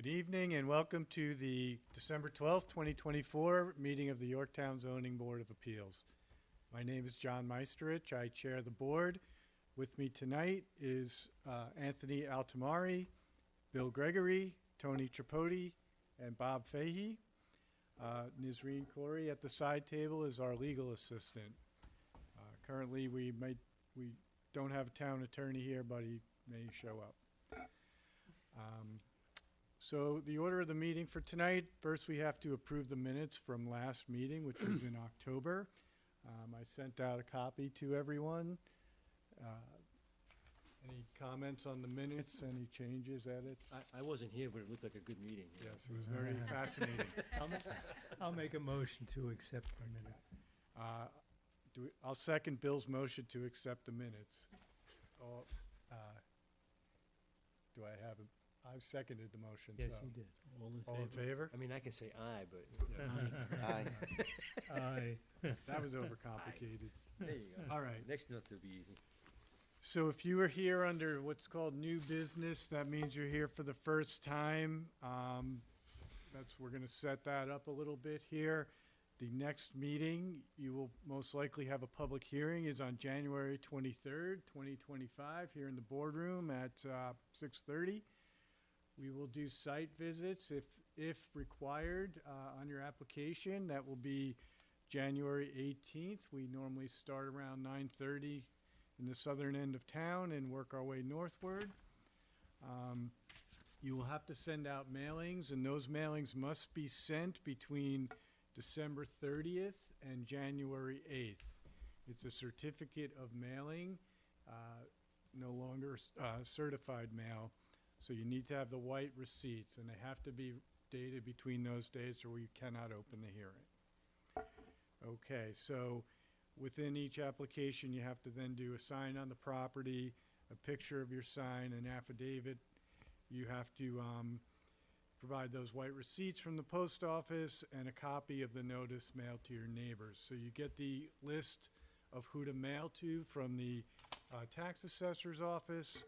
Good evening and welcome to the December 12th, 2024 meeting of the Yorktown Zoning Board of Appeals. My name is John Meisterich. I chair the board. With me tonight is Anthony Altamari, Bill Gregory, Tony Tripodi, and Bob Fahey. Nisreen Corey at the side table is our legal assistant. Currently, we don't have a town attorney here, but he may show up. So the order of the meeting for tonight, first we have to approve the minutes from last meeting, which was in October. I sent out a copy to everyone. Any comments on the minutes, any changes, edits? I wasn't here, but it looked like a good meeting. Yes, it was very fascinating. I'll make a motion to accept the minutes. I'll second Bill's motion to accept the minutes. Do I have I've seconded the motion. Yes, so. you did. All in favor? I mean, I can say aye, but Aye. That was overcomplicated. there you go. All right. Next note will be easy. So if you are here under what's called new business, that means you're here for the first time. We're going to set that up a little bit here. The next meeting, you will most likely have a public hearing, is on January 23rd, 2025, here in the boardroom at 6:30. We will do site visits if required on your application. That will be January 18th. We normally start around 9:30 in the southern end of town and work our way northward. You will have to send out mailings, and those mailings must be sent between December 30th and January 8th. It's a certificate of mailing, no longer certified mail. So you need to have the white receipts, and they have to be dated between those dates or you cannot open the hearing. Okay, so within each application, you have to then do a sign on the property, a picture of your sign, an affidavit. You have to provide those white receipts from the post office and a copy of the notice mailed to your neighbors. So you get the list of who to mail to from the tax assessor's office.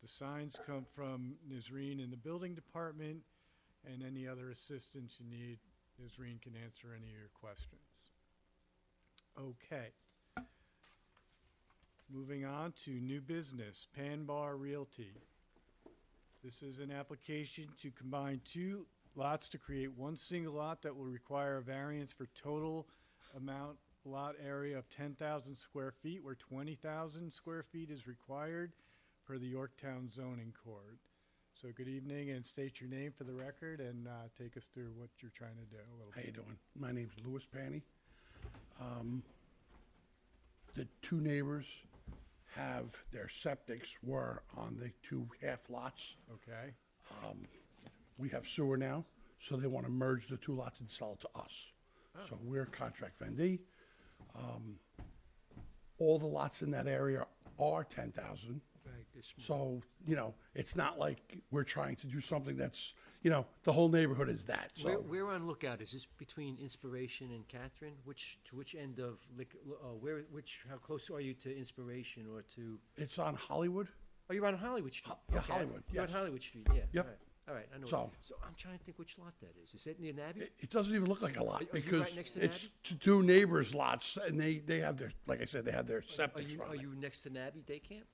The signs come from Nisreen in the building department, and any other assistance you need, Nisreen can answer any of your questions. Okay. Moving on to new business, Pan Bar Realty. This is an application to combine two lots to create one single lot that will require a variance for total amount lot area of 10,000 square feet, where 20,000 square feet is required per the Yorktown Zoning Code. So good evening, and state your name for the record and take us through what you're trying to do a little bit. How you doing? My name's Louis Panny. The two neighbors have their septics were on the two half lots. Okay, We have sewer now, so they want to merge the two lots and sell it to us. So we're contract vendee. All the lots in that area are 10,000. So, it's not like we're trying to do something that's, the whole neighborhood is that, so. Where on Lookout? Is this between Inspiration and Catherine? To which end of, how close are you to Inspiration or to? It's on Hollywood. Oh, you're on Hollywood Street? Yeah, Okay. Hollywood, You're on yes. Hollywood Street, yeah. Yep. All right, I know. So- So I'm trying to think which lot that is. Is that near Nabby? It doesn't even look like a lot Are you because right next to it's two neighbors' lots and they have their, like I said, they have their septics Are running. you next to Nabby Day Camp?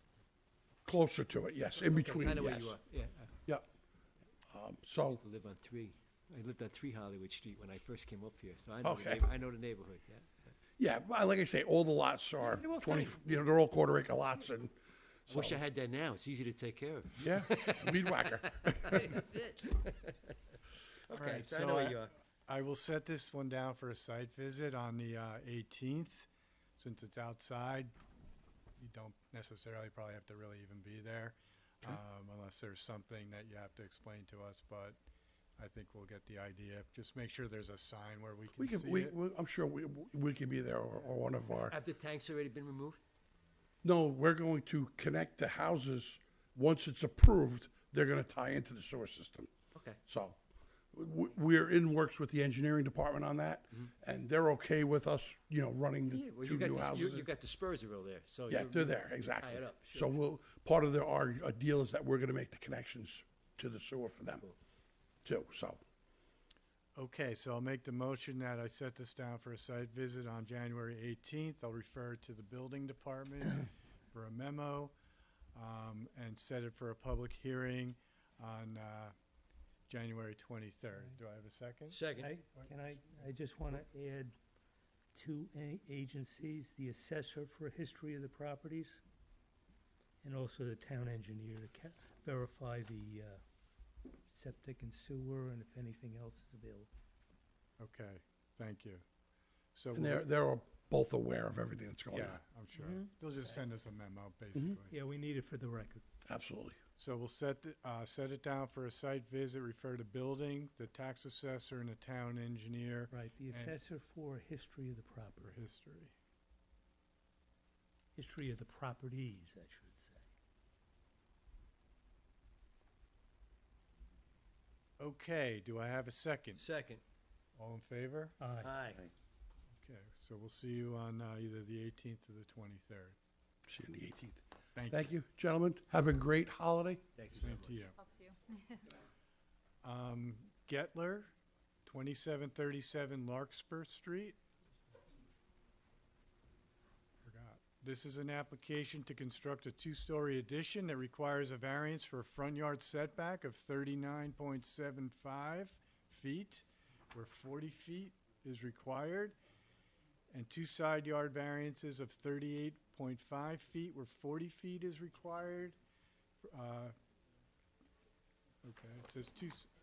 Closer to it, yes, in between, I know where yes. you are, yeah. Yep. So, I live on 3. I lived on 3 Hollywood Street when I first came up here, so I know, Okay. I know the neighborhood, yeah. yeah, but like I say, all the lots are They're all 20, fine. they're all quarter acre lots and, I wish I had that now. It's easy to take care of. yeah, weed whacker. That's it. Okay, right, so I so know where you are. I will set this one down for a site visit on the 18th. Since it's outside, you don't necessarily probably have to really even be there, unless there's something that you have to explain to us, but I think we'll get the idea. Just make sure there's a sign where we can see it. I'm sure we can be there or one of our, Have the tanks already been removed? no, we're going to connect the houses. Once it's approved, they're gonna tie into the sewer system. Okay. So, we're in works with the engineering department on that, and they're okay with us, running Yeah, the well, two new houses. you got the Spursville there, so. Yeah, you're- they're there, exactly. Tie it up, So part of our deal is that we're gonna make the connections to the sewer for them. too, so. Okay, so I'll make the motion that I set this down for a site visit on January 18th. I'll refer to the building department for a memo, and set it for a public hearing on January 23rd. Do I have a second? Second. I just want to add two agencies, the assessor for history of the properties, and also the town engineer to verify the septic and sewer, and if anything else is available. Okay, thank you. So, And they're both aware of everything that's going yeah, on. I'm sure. They'll just send us a memo, basically. Yeah, we need it for the record. Absolutely. So we'll set it down for a site visit, refer to building, the tax assessor, and the town engineer Right, the And- assessor for history of the for property, history. history of the properties, I should say. Okay, do I have a second? Second. All in favor? Aye. Aye. Okay, so we'll see you on either the 18th or the 23rd. See you on the 18th. Thank you. Thank you, gentlemen. Have a great holiday. Thank you very Same much. to you. Up to you. Gettler, 2737 Larkspur Street. Forgot. This is an application to construct a two-story addition that requires a variance for a front yard setback of 39.75 feet, where 40 feet is required, and two side yard variances of 38.5 feet, where 40 feet is required. Okay, it says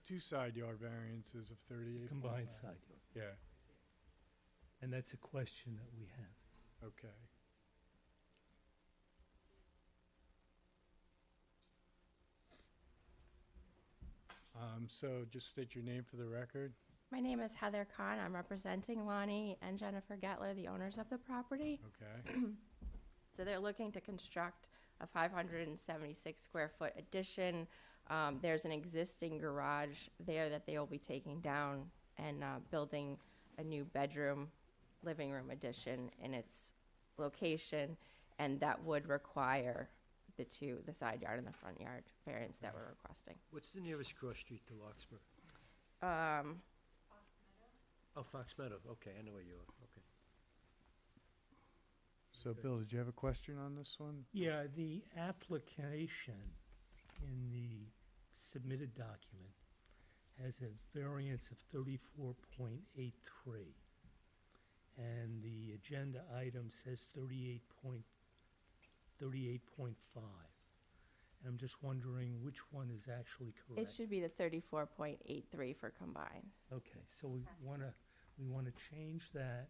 two side yard variances of 38. Combined side yard. Yeah, And that's a question that we have. okay. So just state your name for the record. My name is Heather Kahn. I'm representing Lonnie and Jennifer Gettler, the owners of the property. Okay, So they're looking to construct a 576 square foot addition. There's an existing garage there that they will be taking down and building a new bedroom, living room addition in its location. And that would require the side yard and the front yard variance that we're requesting. What's the nearest cross street to Larkspur? Um, Oh, Fox Meadow. Okay, I know where you are. Okay. so Bill, did you have a question on this one? Yeah, the application in the submitted document has a variance of 34.83. And the agenda item says 38.5. And I'm just wondering which one is actually It correct. should be the 34.83 for combined. Okay, so we wanna change that.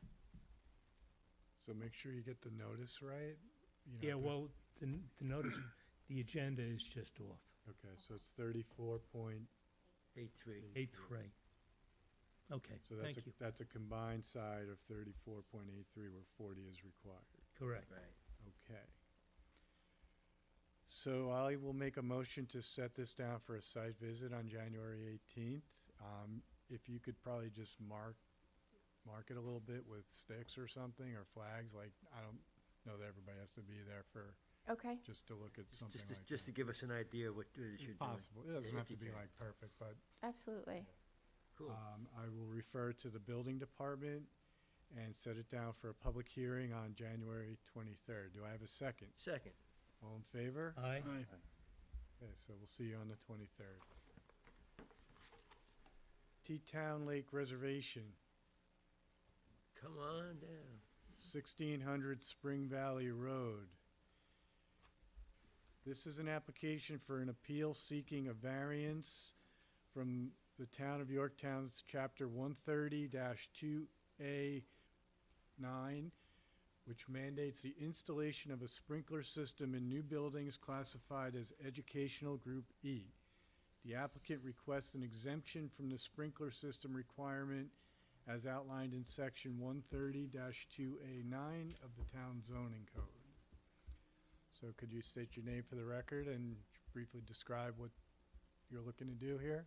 So make sure you get the notice right. You know, Yeah, the- well, the notice, the agenda is just off. Okay, so it's 34 point, 8-3. 8-3. Okay, so that's thank you. that's a combined side of 34.83 where 40 is required. Correct. Right. Okay. So I will make a motion to set this down for a site visit on January 18th. If you could probably just mark it a little bit with sticks or something, or flags, like, I don't know that everybody has to be there for, Okay. just to look at something like Just to that. give us an idea what it is you're doing. Possible, it doesn't if have to you be can. like perfect, but Absolutely. Cool. I will refer to the building department and set it down for a public hearing on January 23rd. Do I have a second? Second. All in favor? Aye. Okay, so we'll see you on the 23rd. T-Town Lake Reservation, Come on down. 1600 Spring Valley Road. This is an application for an appeal seeking a variance from the Town of Yorktown's Chapter 130-2A9, which mandates the installation of a sprinkler system in new buildings classified as Educational Group E. The applicant requests an exemption from the sprinkler system requirement as outlined in Section 130-2A9 of the Town Zoning Code. So could you state your name for the record and briefly describe what you're looking to do here?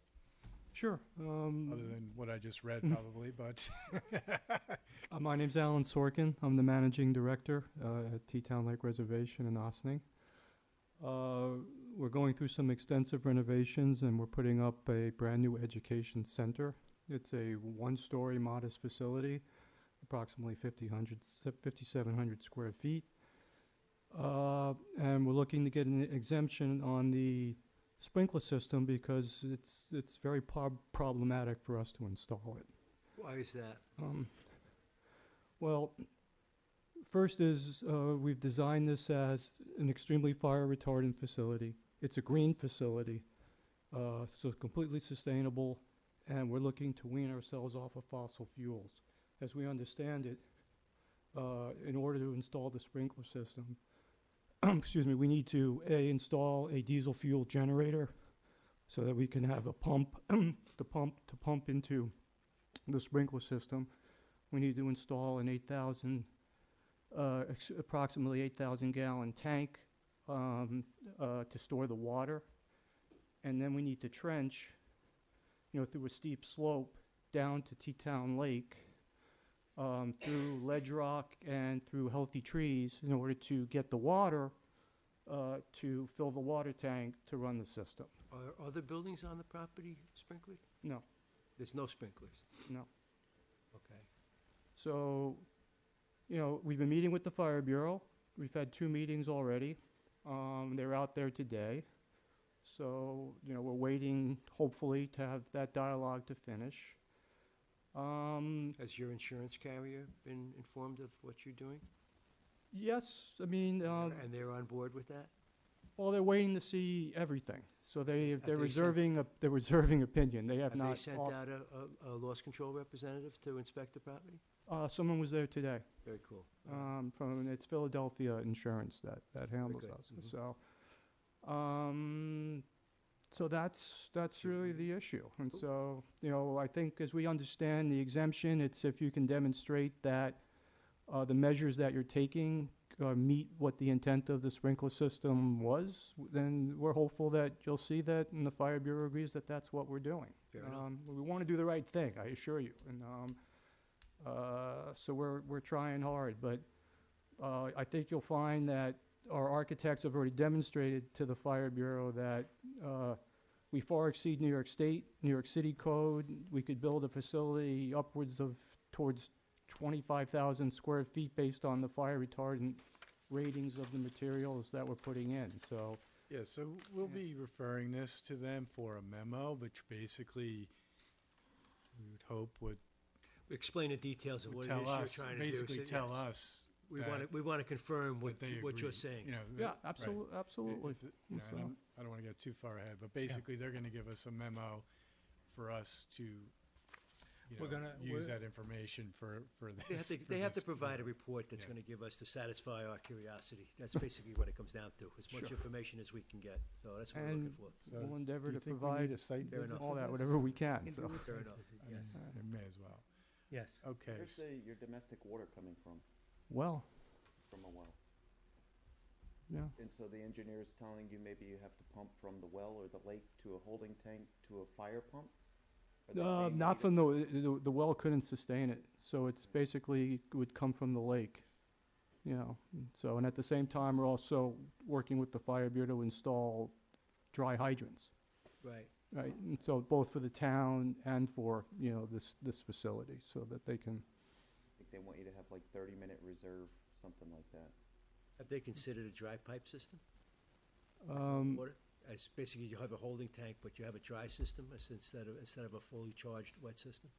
Sure. Other than what I just read probably, but My name's Alan Sorkin. I'm the managing director at Teton Lake Reservation in Ossining. we're going through some extensive renovations and we're putting up a brand-new education center. It's a one-story modest facility, approximately 5,700 square feet. And we're looking to get an exemption on the sprinkler system because it's very problematic for us to install it. Why is that? Well, first is we've designed this as an extremely fire retardant facility. It's a green facility, so completely sustainable, and we're looking to wean ourselves off of fossil fuels. As we understand it, in order to install the sprinkler system, excuse me, we need to install a diesel fuel generator so that we can have a pump, to pump into the sprinkler system. We need to install an approximately 8,000 gallon tank to store the water. And then we need to trench, through a steep slope down to Teatown Lake, through ledge rock and through healthy trees in order to get the water to fill the water tank to run the system. Are other buildings on the property sprinkled? No, There's no sprinklers? no. Okay. So, we've been meeting with the Fire Bureau. We've had 2 meetings already. They're out there today. So, we're waiting, hopefully, to have that dialogue to finish. Has your insurance carrier been informed of what you're doing? Yes, I mean, And they're on board with that? well, they're waiting to see everything. So they're they reserving they're reserving opinion. They have Have they not. sent out a loss control representative to inspect the property? Someone was there today. Very cool. It's Philadelphia Insurance that handles good. us. Mhm. So that's really the issue. And so, I think as we understand the exemption, it's if you can demonstrate that the measures that you're taking meet what the intent of the sprinkler system was, then we're hopeful that you'll see that, and the Fire Bureau agrees that that's what we're doing. Fair enough. We want to do the right thing, I assure you. And so we're trying hard, but I think you'll find that our architects have already demonstrated to the Fire Bureau that we far exceed New York State, New York City code. We could build a facility upwards of towards 25,000 square feet based on the fire retardant ratings of the materials that we're putting in. So, Yeah, so we'll be referring this to them for a memo, which basically we would hope would Explain the details of what it tell is you're us, trying to do. basically So, tell yes, us We want to confirm what that they you're agree, saying. yeah, right. absolutely. If it- you know, and So- I don't want to get too far ahead, but basically, they're going to give us a memo for us to, We're gonna- use we're- that information for They this. have to, they have to for this, provide a report that's Yeah. going to give us to satisfy our curiosity. That's basically what it comes down to, as much Sure. information as we can get. So that's what we're And looking for. So, we'll endeavor do you to think we provide need a site Fair visit enough. all for that, this? whatever we can, so. Fair enough. I Yes. mean, It may as well. Yes. Okay. Where's your domestic water coming from? Well, From a well? yeah. And so the engineer is telling you maybe you have to pump from the well or the lake to a holding tank to a fire pump? Are they saying you Not need from the well couldn't sustain it, so it's basically would come from the lake, So, and at the same time, we're also working with the Fire Bureau to install dry hydrants, Right. right? And so both for the town and for, this facility, so that they can, I think they want you to have like 30-minute reserve, something like that. Have they considered a dry pipe system? um, Water? As basically you have a holding tank, but you have a dry system instead of a fully charged wet system?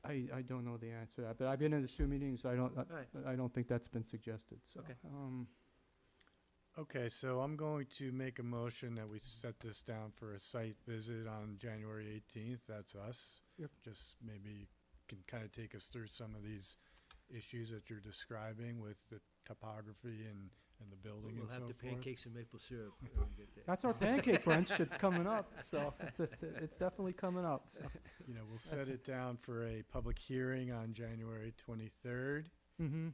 I don't know the answer to that, but I've been in the 2 meetings, I right. don't think that's been suggested, so. Okay. Okay, so I'm going to make a motion that we set this down for a site visit on January 18th. That's us. Yep. Just maybe you can kind of take us through some of these issues that you're describing with the topography and the building We'll and so have the forth. pancakes and maple syrup. when we get there. That's our pancake brunch, it's coming up, so it's definitely coming up, so. We'll set it down for a public hearing on January 23rd. Mm-hmm.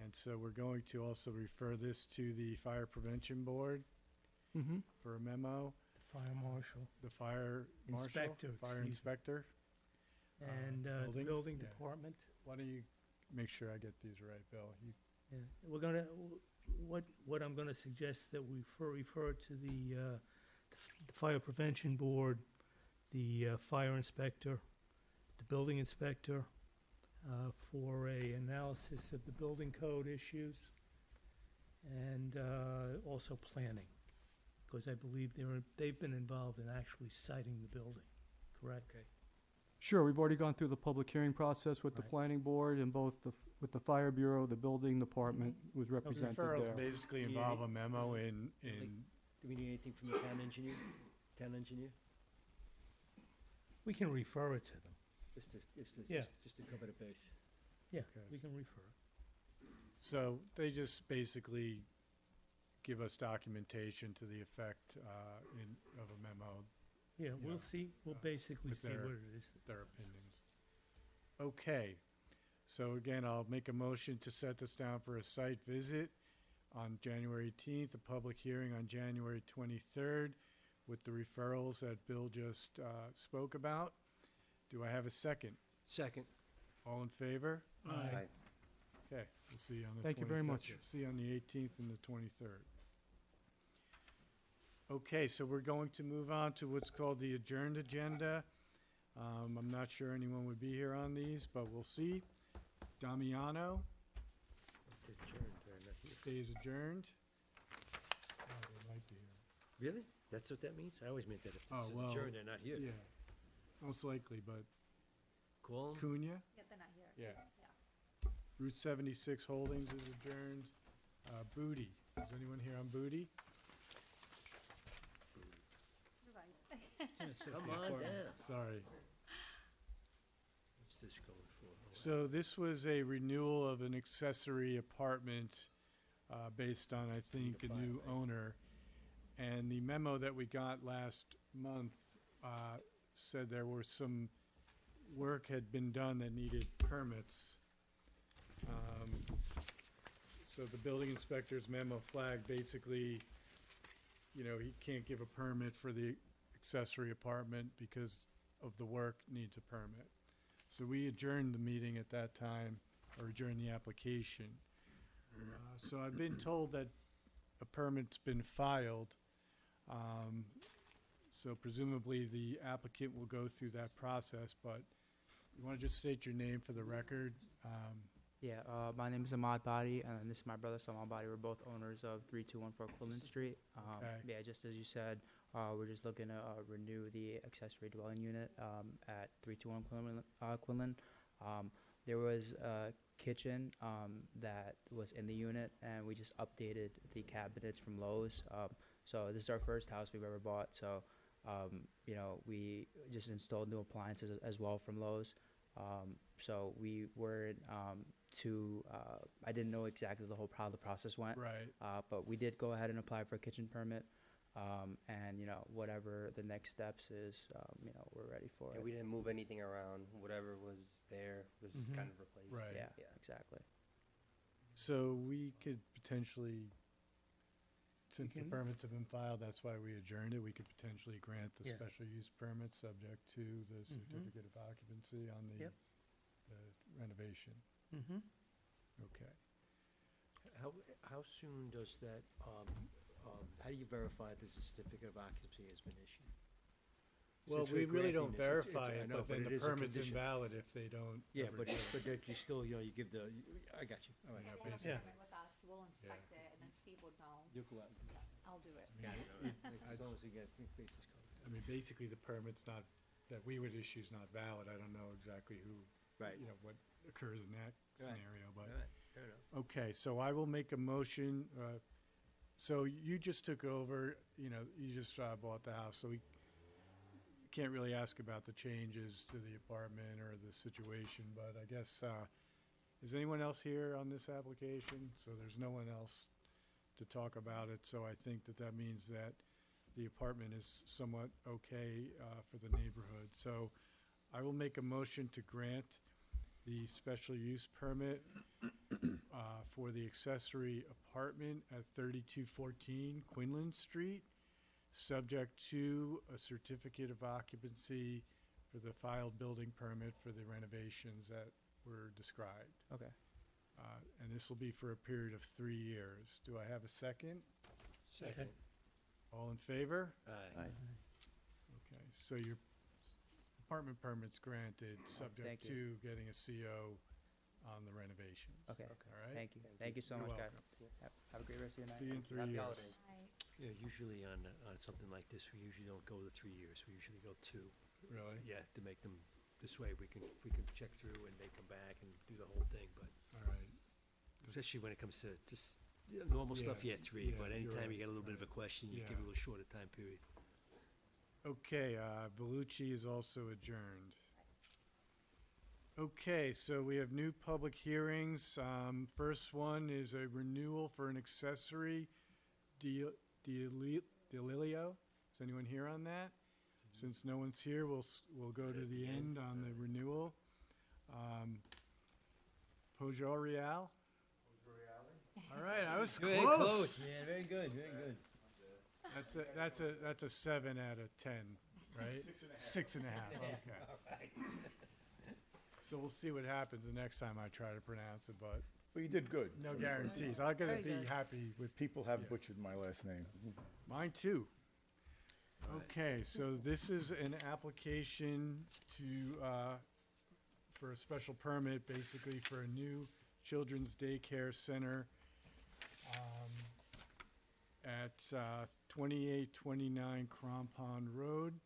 And so we're going to also refer this to the Fire Prevention Board Mm-hmm. for a memo. The fire marshal The fire marshal, Inspector, fire excuse me. inspector. and the building? building Yeah. department. Why don't you make sure I get these right, Bill? Yeah. We're gonna, what I'm gonna suggest that we refer to the fire prevention board, the fire inspector, the building inspector, for a analysis of the building code issues, and also planning, because I believe they've been involved in actually siting the building, correct? Okay. Sure, we've already gone through the public hearing process with the Right. planning board, and both with the fire bureau, the building department was represented Referrals there. basically Yeah. involve a memo in, Do we need anything from the town engineer? Town engineer? We can refer it to them. Just to cover the base. Yeah, Okay. we can refer it. so they just basically give us documentation to the effect of a memo, Yeah, Yeah. we'll see, we'll basically with see their- what it is. their opinions. Okay, so again, I'll make a motion to set this down for a site visit on January 18th, a public hearing on January 23rd, with the referrals that Bill just spoke about. Do I have a second? Second. All in favor? Aye. Okay, we'll see you on the 25th. Thank you very much. See you on the 18th and the 23rd. Okay, so we're going to move on to what's called the adjourned agenda. I'm not sure anyone would be here on these, but we'll see. Damiano stays adjourned. Oh, they might be here. Really? That's what that means? I always meant that if Oh, it's well, adjourned, they're not here. Yeah, most likely, but Call 'em. Cunha? Yeah, they're not here. Yeah. Route 76 Holdings is adjourned. Booty, is anyone here on Booty? You guys. Come on down. Sorry. What's this going for? So this was a renewal of an accessory apartment based on, I think, a new owner. And the memo that we got last month said there were some work had been done that needed permits. So the building inspector's memo flagged basically, you know, he can't give a permit for the accessory apartment because of the work needs a permit. So we adjourned the meeting at that time, or adjourned the application. So I've been told that a permit's been filed. So presumably the applicant will go through that process, but you want to just state your name for the record? Yeah, my name is Ahmad Badi, and this is my brother Salman Badi. We're both owners of 3214 Quinlan Street. Okay. Yeah, just as you said, we're just looking to renew the accessory dwelling unit at 321 Quinlan. There was a kitchen that was in the unit, and we just updated the cabinets from Lowe's. So this is our first house we've ever bought. So, you know, we just installed new appliances as well from Lowe's. So we weren't I didn't know exactly how the process went. Right. But we did go ahead and apply for a kitchen permit. And, you know, whatever the next steps is, you know, we're ready for Yeah, it. we didn't move anything around. Whatever was there was Mhm. kind of replaced. Right. Yeah, Yeah. exactly. So we could potentially, since the can- permits have been filed, that's why we adjourned it, we could potentially grant the Yeah. special use permit subject to the certificate of occupancy on the Yep. the renovation. Mm-hmm. Okay. How soon does that, how do you verify the certificate of occupancy has been issued? Well, Since we we're really granting don't this, it's- verify I it, know, but then it the is a permit's condition. invalid if they don't. Yeah, ever but, do it. but that you still, you know, you give the, I got you, all right. Yeah, If they have basically. a permit with us, we'll inspect it, and then Steve would know. You'll go out and do I'll do it. it. As long as you get bases covered. I mean, basically, the permit's not, that we would issue is not valid. I don't know exactly who, Right. you know, what occurs in that Right. scenario, but. All right, fair enough. Okay, so I will make a motion, so you just took over, you know, you just bought the house, so we can't really ask about the changes to the apartment or the situation, but I guess, is anyone else here on this application? So there's no one else to talk about it, so I think that that means that the apartment is somewhat okay for the neighborhood. So I will make a motion to grant the special use permit for the accessory apartment at 3214 Quinlan Street, subject to a certificate of occupancy for the filed building permit for the renovations that were described. Okay. And this will be for a period of 3 years. Do I have a second? Second. All in favor? Aye. Okay, so your apartment permit's granted, subject thank to getting a CO on the renovations. Okay. All right? Thank you. Thank you so You're much, guys. welcome. Have a great rest of your night. See you in 3 Happy years. holidays. Right. Yeah, usually on something like this, we usually don't go the 3 years. We usually go 2. Really? Yeah, to make them, this way we can check through and they come back and do the whole thing, but All right. especially when it comes to just normal stuff, Yeah, yeah, 3, yeah, but you're anytime right, you get a little bit of a right. question, you Yeah. give it a little shorter time period. Okay, Belucci is also adjourned. Okay, so we have new public hearings. First one is a renewal for an accessory Delilio. Is anyone here on that? Since no one's here, we'll go to the end on the renewal. Pojol Real? All right, I was close. Yeah, very good, very good. That's a 7 out of 10, right? 6.5. Okay. So we'll see what happens the next time I try to pronounce it, but Well, you did good. no guarantees. I'm gonna Very be good. happy with People have Yeah. butchered my last name. mine too. Okay, so this is an application to, for a special permit, basically for a new children's daycare center at 2829 Crampon Road.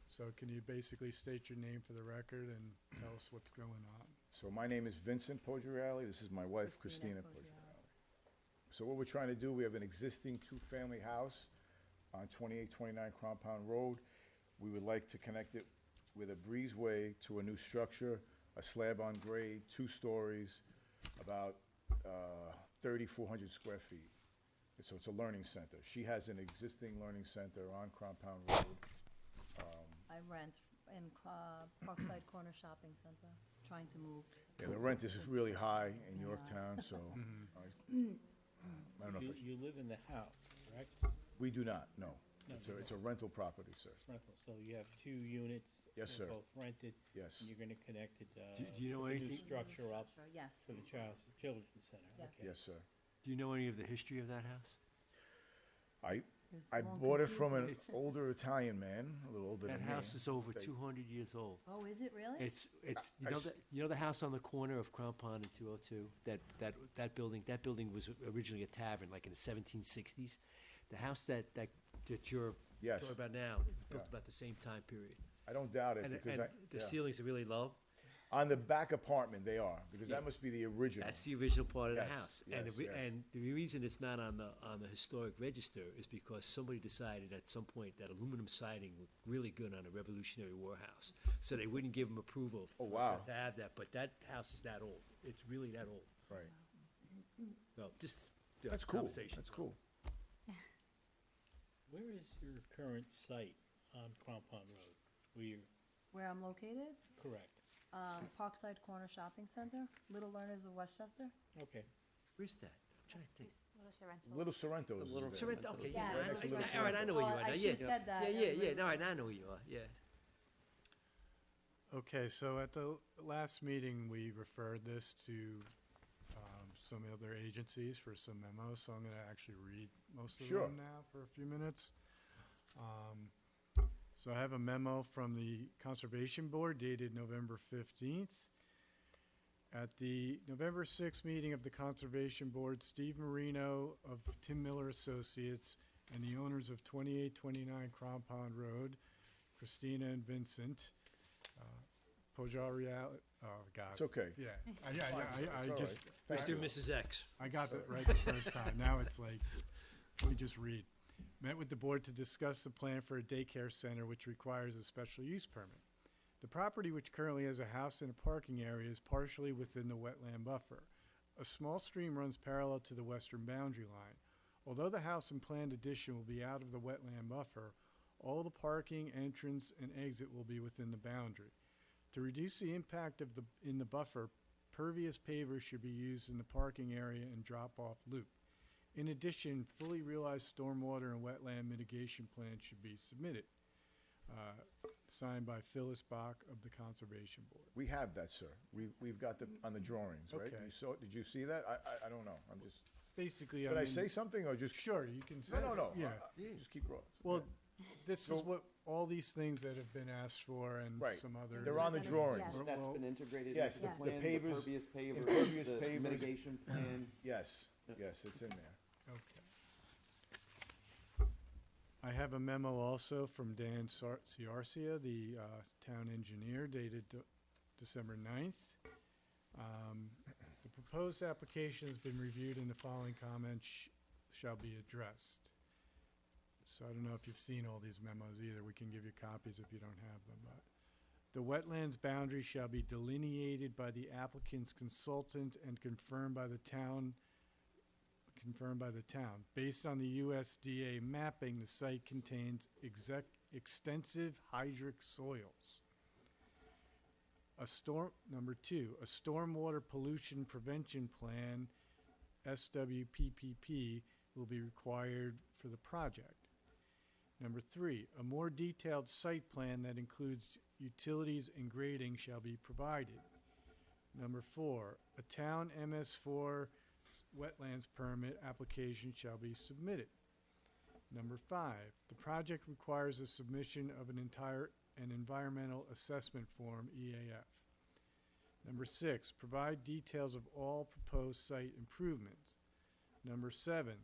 So can you basically state your name for the record and tell us what's going on? So my name is Vincent Poggiorali. This is my wife, Christina Poggiorali. So what we're trying to do, we have an existing two-family house on 2829 Crampon Road. We would like to connect it with a breezeway to a new structure, a slab on grade, 2 stories, about 3,400 square feet. So it's a learning center. She has an existing learning center on Crampon Road. I rent in Parkside Corner Shopping Center, trying to move. Yeah, the rent is really high in Yeah. Yorktown, so I don't know if, You live in the house, correct? we do not, no. No, It's you a rental property, sir. Rental, so you have 2 units. Yes, they're sir. Both rented. Yes. And you're gonna connect it, Do you know put the new anything- structure up Sure, yes. for the children's center, Yes. okay. Yes, sir. Do you know any of the history of that house? There's I long bought it from an confusing. older Italian man, a little older That than me. house is over They- 200 years old. Oh, is it really? It's I s- you know the house on the corner of Crown Pond and 202? That building was originally a tavern, like in the 1760s. The house that you're Yes. talking about now was built Yeah. about the same time period. I don't doubt it And because I, the yeah. ceilings are really low. On the back apartment, they are, because Yeah. that must be the original. That's the original part of the Yes, house. yes, yes. And the reason it's not on the historic register is because somebody decided at some point that aluminum siding looked really good on a Revolutionary War house. So they wouldn't give them approval Oh, wow. to have that, but that house is that old. It's really that old. Right. No, just That's cool. conversation. That's cool. Where is your current site on Crampon Road? Where I'm located? Correct. Parkside Corner Shopping Center, Little Learners of Westchester. Okay. Where's that? I'm trying to think. Little Sorrento. Little Sorrento is Little there. Sorrento, okay, yeah. Yeah, I know- it's a little all right, I know where you Well, are I now, should yeah. have said that. Yeah, all right, I know where you are, yeah. Okay, so at the last meeting, we referred this to some other agencies for some memos, so I'm gonna actually read most of Sure. them now for a few minutes. So I have a memo from the Conservation Board dated November 15th. At the November 6th meeting of the Conservation Board, Steve Marino of Tim Miller Associates and the owners of 2829 Crampon Road, Christina and Vincent, Pojarial, oh, God. It's okay. Yeah, I It's all just, right. Thank Mr. you. and Mrs. X. I got that right the first time. Now it's like, let me just read. Met with the board to discuss the plan for a daycare center which requires a special use permit. The property, which currently has a house and a parking area, is partially within the wetland buffer. A small stream runs parallel to the western boundary line. Although the house and planned addition will be out of the wetland buffer, all the parking, entrance, and exit will be within the boundary. To reduce the impact in the buffer, pervious pavers should be used in the parking area and drop-off loop. In addition, fully realized stormwater and wetland mitigation plans should be submitted. signed by Phyllis Bach of the Conservation Board. We have that, sir. We've got the, on the drawings, right? Okay. You saw, did you see that? I don't know. I'm just, Basically, should I say something or just? Sure, you can say. No. Yeah. Just keep rolling. Well, this So- is what, all these things that have been asked for and Right. some other. They're on the Yes. drawings. Yes. That's Well, been integrated yes, into the the plan, the pavers- pervious pavers, impervious the pavers. mitigation plan. Yes, Yep. yes, it's in there. Okay. I have a memo also from Dan Ciarcia, the town engineer, dated December 9th. The proposed application has been reviewed and the following comments shall be addressed. So I don't know if you've seen all these memos either. We can give you copies if you don't have them, but. The wetlands boundary shall be delineated by the applicant's consultant and confirmed by the town. Based on the USDA mapping, the site contains extensive hydric soils. Number two, a stormwater pollution prevention plan, SWPPP, will be required for the project. Number three, a more detailed site plan that includes utilities and grading shall be provided. Number four, a town MS4 wetlands permit application shall be submitted. Number five, the project requires a submission of an environmental assessment form, EAF. Number six, provide details of all proposed site improvements. Number seven,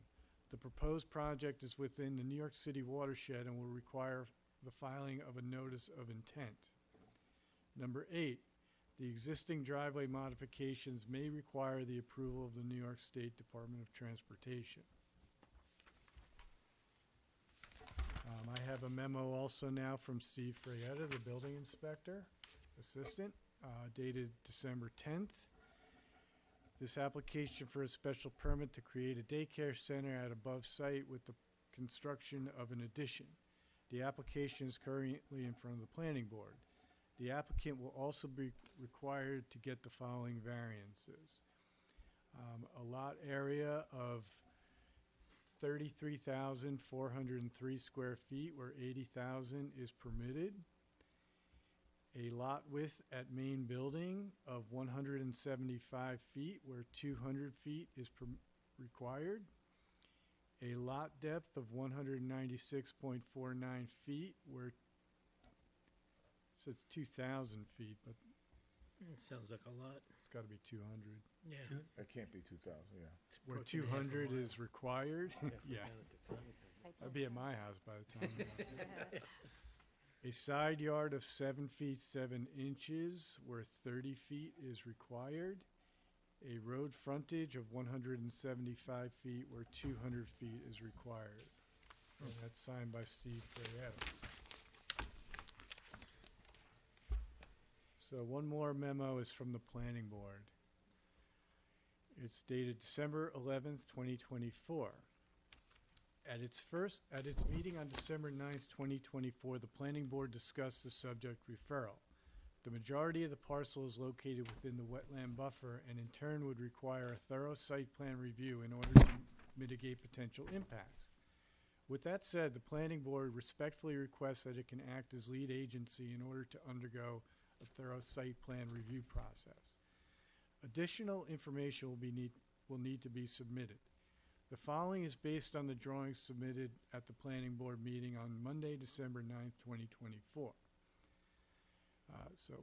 the proposed project is within the New York City watershed and will require the filing of a notice of intent. Number eight, the existing driveway modifications may require the approval of the New York State Department of Transportation. I have a memo also now from Steve Frayetta, the building inspector, assistant, dated December 10th. This application for a special permit to create a daycare center at above site with the construction of an addition. The application is currently in front of the planning board. The applicant will also be required to get the following variances. A lot area of 33,403 square feet where 80,000 is permitted. A lot width at main building of 175 feet where 200 feet is required. A lot depth of 196.49 feet where it says 2,000 feet, but Sounds like a lot. it's got to be 200. Yeah. It can't be 2,000, yeah. Where approaching half a 200 mile. is required. Yeah, Site I'd plan be at check. my house by the time. A side yard of 7 feet 7 inches where 30 feet is required. A road frontage of 175 feet where 200 feet is required. And that's signed by Steve Frayetta. So one more memo is from the planning board. It's dated December 11th, 2024. At its meeting on December 9th, 2024, the planning board discussed the subject referral. The majority of the parcel is located within the wetland buffer and in turn would require a thorough site plan review in order to mitigate potential impacts. With that said, the planning board respectfully requests that it can act as lead agency in order to undergo a thorough site plan review process. Additional information will need to be submitted. The following is based on the drawings submitted at the planning board meeting on Monday, December 9th, 2024. So,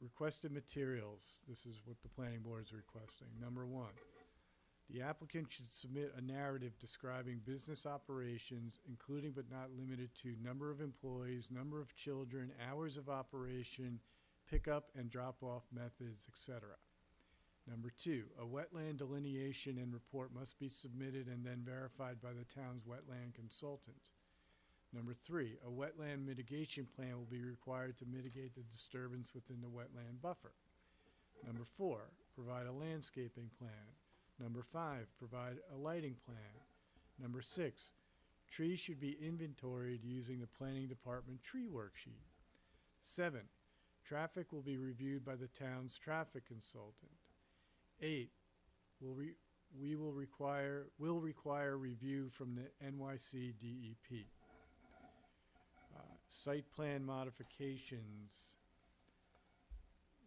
requested materials, this is what the planning board is requesting. Number one, the applicant should submit a narrative describing business operations, including but not limited to number of employees, number of children, hours of operation, pickup and drop-off methods, etc. Number two, a wetland delineation and report must be submitted and then verified by the town's wetland consultant. Number three, a wetland mitigation plan will be required to mitigate the disturbance within the wetland buffer. Number four, provide a landscaping plan. Number five, provide a lighting plan. Number six, trees should be inventoried using the planning department tree worksheet. 7, traffic will be reviewed by the town's traffic consultant. 8, will require review from the NYC DEP. site plan modifications.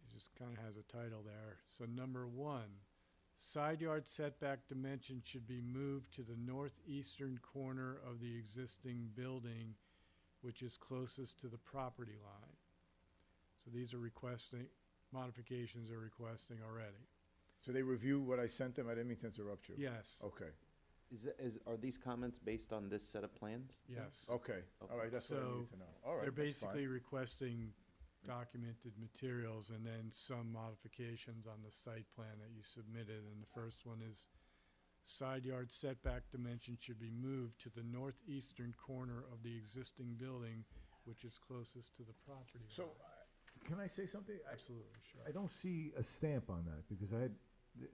It just kind of has a title there. So number 1, side yard setback dimension should be moved to the northeastern corner of the existing building, which is closest to the property line. So these are modifications they're requesting already. So they review what I sent them? I didn't mean to interrupt you. Yes, Okay, Are these comments based on this set of plans? yes. okay, all right, that's what I So, need to know. All right, They're that's fine. basically requesting documented materials and then some modifications on the site plan that you submitted. And the first one is side yard setback dimension should be moved to the northeastern corner of the existing building, which is closest to the property So, line. can I say something? Absolutely, sure. I don't see a stamp on that, because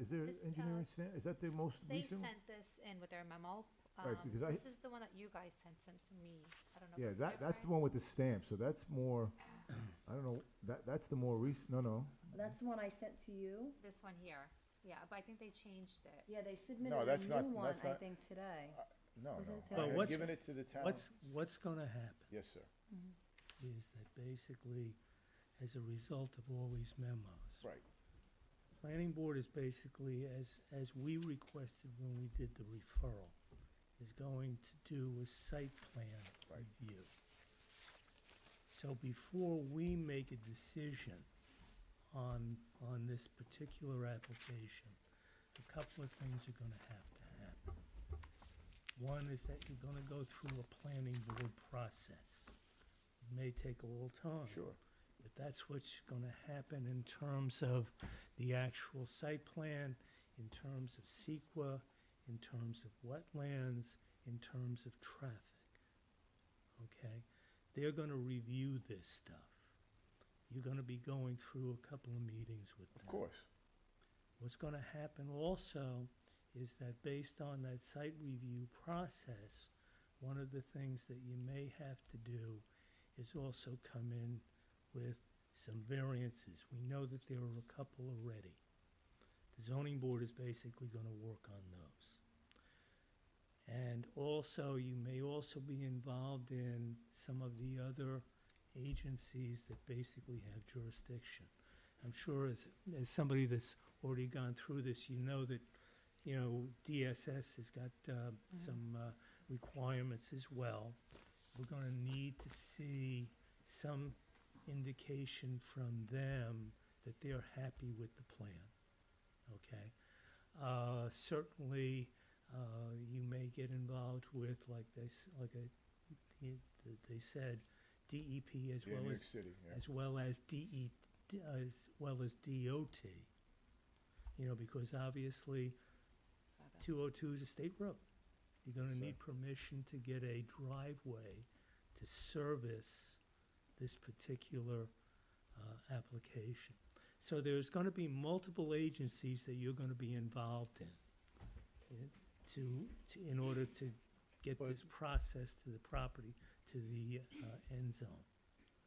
is there This, engineering stamp? Is that the most They recent? sent this in with their memo. Right, because I- This is the one that you guys sent to me. I don't know. Yeah, if it's that's the different. one with the stamp, so that's more, I don't know, that's the more recent, no. That's the one I sent to you. This one here. Yeah, but I think they changed it. Yeah, they submitted No, a that's not- new one, that's I not- think, today. No, Was no. it I today? Well, had what's- given it to the town. What's gonna happen Yes, sir. is that basically, as a result of all these memos, Right. planning board is basically, as we requested when we did the referral, is going to do a site plan Right. review. So before we make a decision on this particular application, a couple of things are gonna have to happen. One is that you're gonna go through a planning board process. It may take a little time. Sure. But that's what's gonna happen in terms of the actual site plan, in terms of CEQA, in terms of wetlands, in terms of traffic. Okay? They're gonna review this stuff. You're gonna be going through a couple of meetings with them. Of course. What's gonna happen also is that based on that site review process, one of the things that you may have to do is also come in with some variances. We know that there are a couple already. The zoning board is basically gonna work on those. And also, you may also be involved in some of the other agencies that basically have jurisdiction. I'm sure as somebody that's already gone through this, you know that, DSS has got some requirements as well. We're gonna need to see some indication from them that they're happy with the plan, okay? Certainly, you may get involved with, they said, DEP as Yeah, well New as York City, yeah. as well as DOT. Because obviously 202 is a state road. You're gonna Yes, sir. need permission to get a driveway to service this particular application. So there's gonna be multiple agencies that you're gonna be involved in in order to get this process to the property, to the end zone,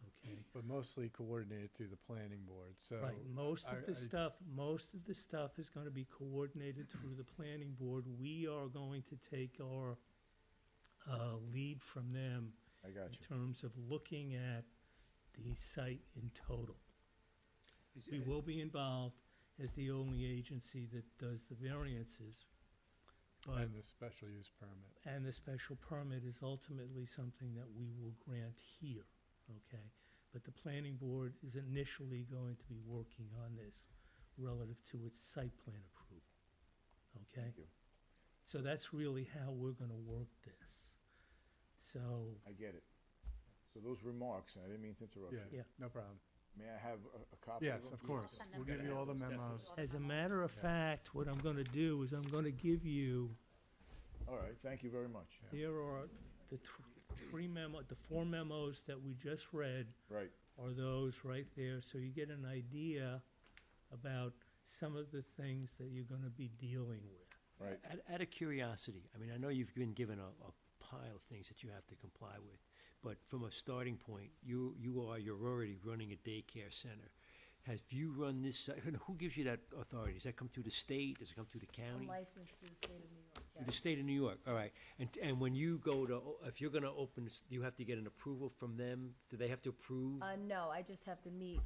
okay? But mostly coordinated through the planning board, so. Right, most of the I- stuff is gonna be coordinated through the planning board. We are going to take our lead from them I got in you. terms of looking at the site in total. We will be involved as the only agency that does the variances, but, And the special use permit. and the special permit is ultimately something that we will grant here, okay? But the planning board is initially going to be working on this relative to its site plan approval, okay? Thank you. So that's really how we're gonna work this. So, I get it. So those remarks, and I didn't mean to interrupt you. Yeah. No problem. May I have a copy of them? Yes, of course. Send We'll them give to you all the us. memos. as a matter of fact, what I'm gonna do is I'm gonna give you, All right, thank you very much. there are the the 4 memos that we just read Right, are those right there, so you get an idea about some of the things that you're gonna be dealing with. right. Out of curiosity, I mean, I know you've been given a pile of things that you have to comply with, but from a starting point, you're already running a daycare center. Have you run this site, and who gives you that authority? Does that come through the state? Does it come through the I'm county? licensed through the state of New York, Through the yes. state of New York, all right. And when you go to, if you're gonna open, do you have to get an approval from them? Do they have to approve? No, I just have to meet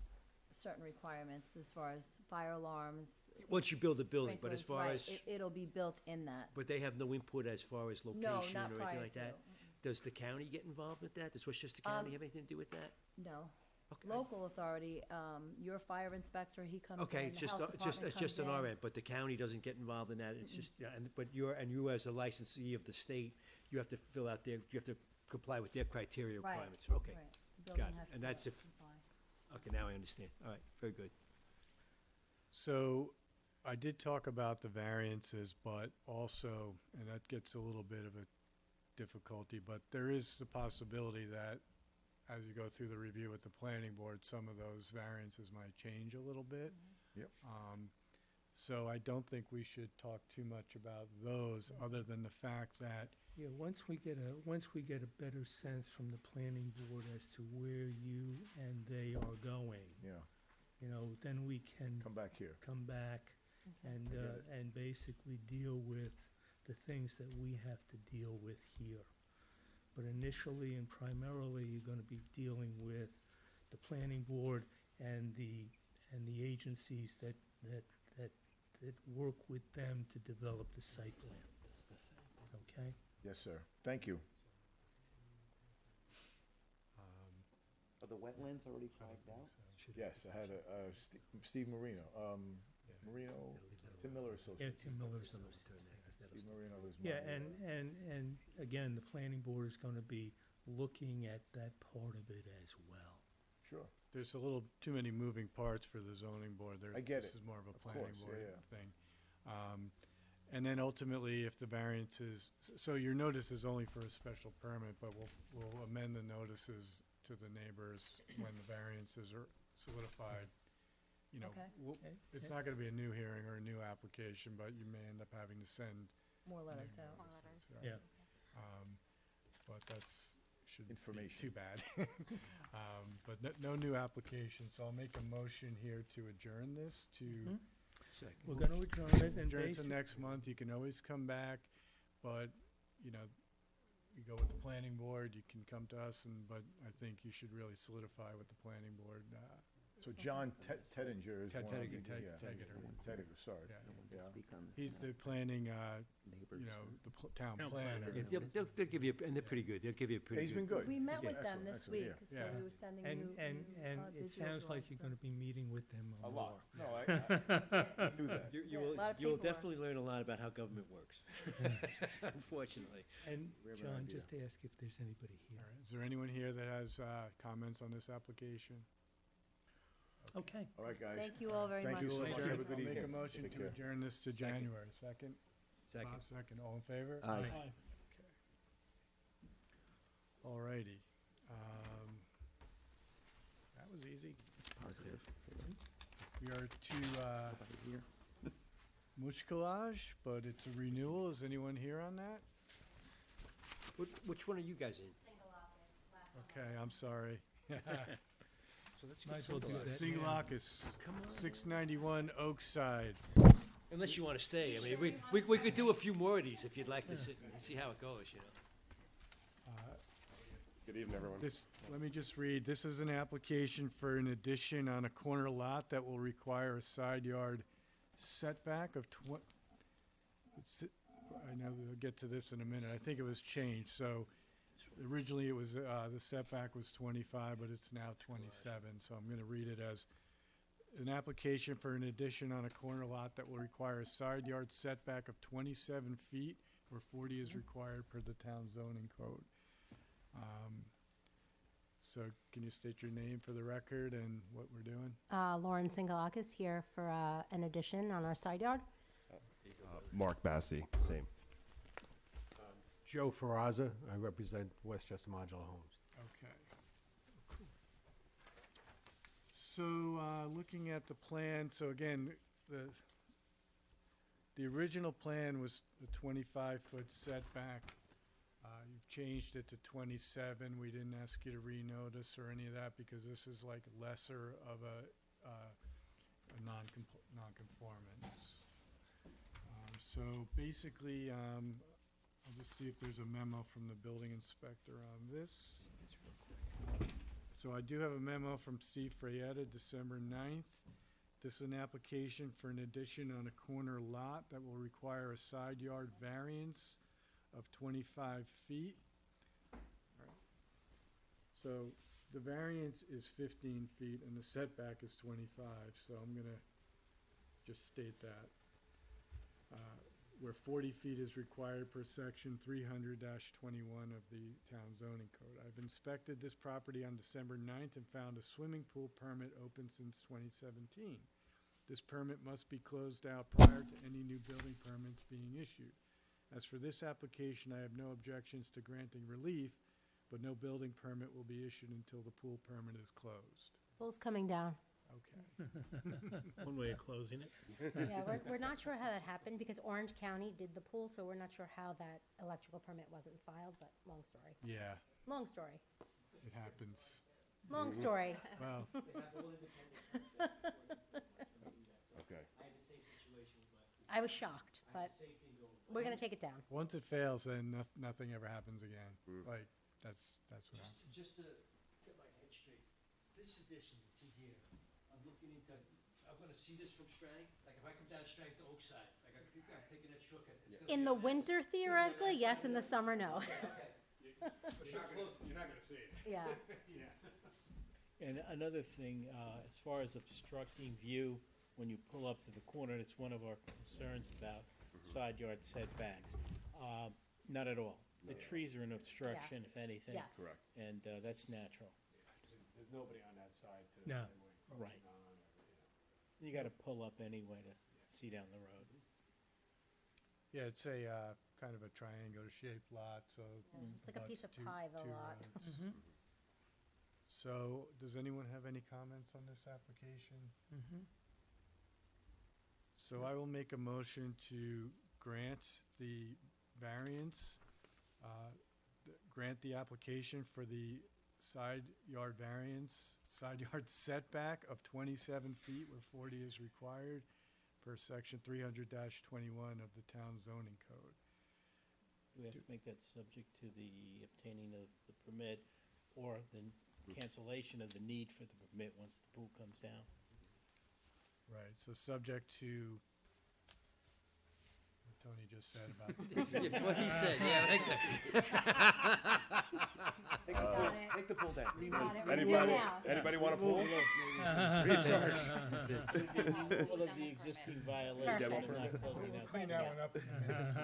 certain requirements as far as fire alarms. Once you build the building, but as sprinklers, far right, as, It'll be built in that. but they have no input as far as location No, or not anything prior like to. that? Does the county get involved with that? Does Westchester County have anything to do with that? No. Okay. Local authority, your fire inspector, he comes in, Okay, the just, health just, department it's just comes on our in. end, but the county doesn't get involved in that, it's just, yeah, and, but you as a licensee of the state, you have to fill out their, you have to comply with their criteria Right, requirements, okay. right. The building Got it. has And to that's if- comply. Okay, now I understand, all right, very good. So I did talk about the variances, but also, and that gets a little bit of a difficulty, but there is the possibility that as you go through the review with the planning board, some of those variances might change a little bit. Yep. So I don't think we should talk too much about those, other than the fact that Yeah, once we get a better sense from the planning board as to where you and they are going, Yeah, you know, then we can come back here. come back and, I get it. and basically deal with the things that we have to deal with here. But initially and primarily, you're gonna be dealing with the planning board and the agencies that work with them to develop the site plan. Okay? Yes, sir. Thank you. Are the wetlands already flagged out? Yes, I had Steve Marino, Marino, Tim Miller Yeah, Associates. Tim Miller's the Steve Marino is my. Yeah, and again, the planning board is gonna be looking at that part of it as well. Sure. there's a little too many moving parts for the zoning board. I get This it. is more of a Of planning course, board yeah, yeah. thing. And then ultimately, if the variances, so your notice is only for a special permit, but we'll amend the notices to the neighbors when the variances are solidified. You know, Okay. Okay. it's not gonna be a new hearing or a new application, but you may end up having to send. More letters out. More letters. Right. Yeah. But that's, should be Information. too bad. But no new application, so I'll make a motion here to adjourn this to. Second. We're gonna adjourn it and Adjourn to basic, next month, you can always come back, but, you know, you go with the planning board, you can come to us, but I think you should really solidify with the planning board. So John Tedinger is Ted one of the, Tediger, yeah. Tegeter. Tediger, sorry. Yeah. Yeah. He's the planning, you know, the town Town planner. planner. Yeah, they'll give you, and they're pretty good, they'll give you a pretty He's good. been good. We met Yeah. with them Excellent, this excellent, week, yeah. so Yeah. we were sending and, you. it sounds like you're gonna be meeting with them A more. lot. No, I knew that. You Yeah, a will, lot of you'll people are- definitely learn a lot about how government works, unfortunately. And We have an John, idea. just ask if there's anybody All here. right, is there anyone here that has comments on this application? Okay. All right, guys. Thank you all very much. Thank you so We'll much. adjourn- Have a good I'll make a evening. motion Take to care. adjourn this to January. Second? Second. Bob, second. All in favor? Aye. Aye. All righty. That was easy. Positive. We are to Mushkalaj, but it's a renewal. Is anyone here on that? Which one are you guys in? Okay, I'm sorry. So let's Might as well do that Single now. lock is 691 Oakside. Unless you wanna stay, I mean, we could do a few more of these if you'd like to sit and see how it goes, you know? Good evening, everyone. This, let me just read. This is an application for an addition on a corner lot that will require a side yard setback of I know we'll get to this in a minute. I think it was changed. So originally it was, the setback was 25, but it's now 27. So I'm gonna read it as an application for an addition on a corner lot that will require a side yard setback of 27 feet, where 40 is required per the town zoning code. So can you state your name for the record and what we're doing? Lauren Singalakis here for an addition on our side yard. Mark Bassi, same. Joe Ferraza, I represent Westchester Modular Homes. Okay. So, looking at the plan, so again, the original plan was a 25-foot setback. You've changed it to 27. We didn't ask you to renotice or any of that because this is like lesser of a a non-conformance. So basically, I'll just see if there's a memo from the building inspector on this. So I do have a memo from Steve Frayetta, December 9th. This is an application for an addition on a corner lot that will require a side yard variance of 25 feet. So the variance is 15 feet and the setback is 25, so I'm gonna just state that. Where 40 feet is required per section 300-21 of the town zoning code. I've inspected this property on December 9th and found a swimming pool permit open since 2017. This permit must be closed out prior to any new building permits being issued. As for this application, I have no objections to granting relief, but no building permit will be issued until the pool permit is closed. Pool's coming down. Okay. One way of closing it. Yeah, we're not sure how that happened because Orange County did the pool, so we're not sure how that electrical permit wasn't filed, but long story. Yeah, Long story. it happens. Long story. Well, Okay. I was shocked, but we're gonna take it down. once it fails, then nothing ever happens again. Like, that's what happens. Just to get my head straight, this addition that's in here, I'm looking into, I'm gonna see this from Strang, like if I come down Strang to Oakside, like I'm taking that shortcut. it's gonna In be the a mess. winter, theoretically, yes. In the summer, no. You're not gonna see it. Yeah. And another thing, as far as obstructing view, when you pull up to the corner, it's one of our concerns about side yard setbacks. Not at all. The trees are an obstruction, if anything. Yes. Correct. And that's natural. There's nobody on that side to. No. Right. You gotta pull up anyway to see down the road. Yeah, it's a, kind of a triangular shaped lot, so. It's like a piece of butts pie, the two lot. roads. So, does anyone have any comments on this application? So I will make a motion to grant the variance, grant the application for the side yard variance, side yard setback of 27 feet where 40 is required per section 300-21 of the town zoning code. We have to make that subject to the obtaining of the permit or the cancellation of the need for the permit once the pool comes down. Right, so subject to what Tony just said about. Yeah, what he said, yeah, like that. Take the pool down. We got it. We do Anybody, now. anybody want a pool? Recharge. All of the existing violations and not closing out. Clean that one up in minutes.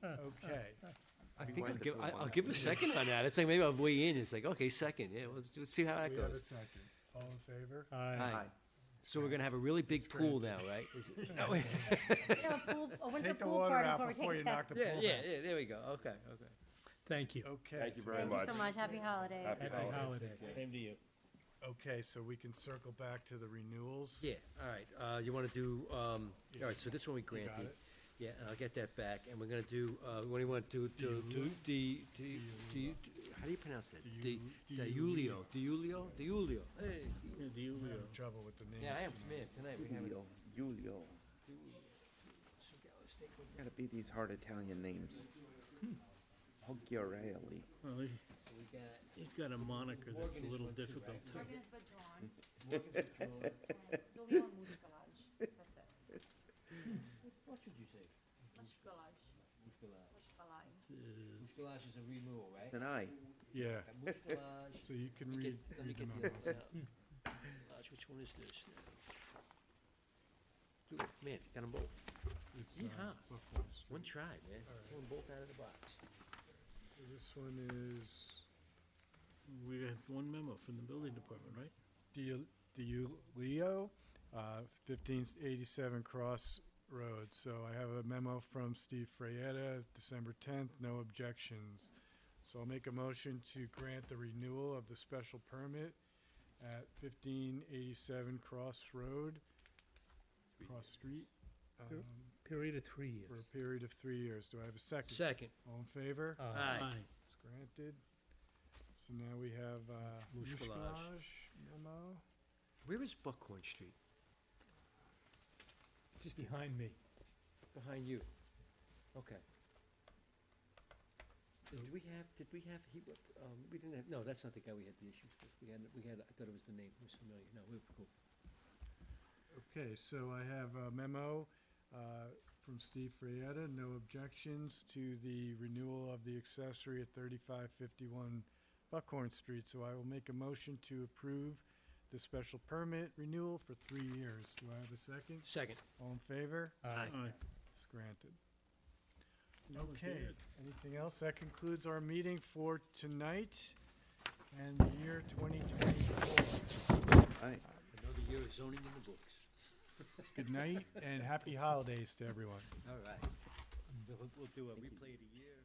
Okay. I think I'll give a second on that. It's like maybe I'll weigh in. It's like, okay, second, yeah, let's see how that We have a goes. second. All in favor? Aye. So we're gonna have a really big pool now, right? Is it- no, wait. A winter Take the pool water party out before we before take you that. knock the Yeah, pool yeah, down. yeah, there we go. Okay, okay. Thank you. Okay. Thank you so- very Thank much. you so much. Happy holidays. Happy Happy holiday. Same to you. Okay, so we can circle back to the renewals. Yeah, all right. You wanna do, all right, so this one we You got granted. it? Yeah, and I'll get that back, and we're gonna do, what do you want to, how do you pronounce that? Diulio. Diulio? Diulio. Hey. Yeah, do you, I'm having trouble with the names. Yeah, I am, tonight. man, tonight we have it. Julio. Gotta be these hard Italian names. Hoggiarelli. well, he's got a moniker that's a little difficult. Morgan is withdrawn. Julio Mushkalaj, that's it. What should you say? Mushkalaj. Mushkalaj. Mushkalaj. Mushkalaj is a renewal, right? It's an I. Yeah, Mushkalaj. so you can Let me read get- let me the get the memos. others out. Mushkalaj, which one is this? Dude, man, got them both. It's, Yeehaw. Buckland Street. One try, man. All right. Pull them both out of the box. This one is We have one memo from the building department, right? Diulio, 1587 Cross Road. So I have a memo from Steve Frayetta, December 10th, no objections. So I'll make a motion to grant the renewal of the special permit at 1587 Cross Road, Cross Street, Period of 3 for a years. period of 3 years. Do I have a second? Second. All in favor? Aye. It's granted. So now we have Mushkalaj. Mushkalaj memo. Where is Buckhorn Street? Just behind me. behind you. Okay. Did we have, we didn't have, no, that's not the guy we had the issues with. I thought it was the name, it was familiar. No, we were cool. Okay, so I have a memo from Steve Frietta, no objections to the renewal of the accessory at 3551 Buckhorn Street. So I will make a motion to approve the special permit renewal for 3 years. Do I have a second? Second. All in favor? Aye. It's granted. Okay, anything else? That concludes our meeting for tonight and the year 2024. Another year of zoning in the books. Good night and happy holidays to everyone. All right. We'll do a replay of the year.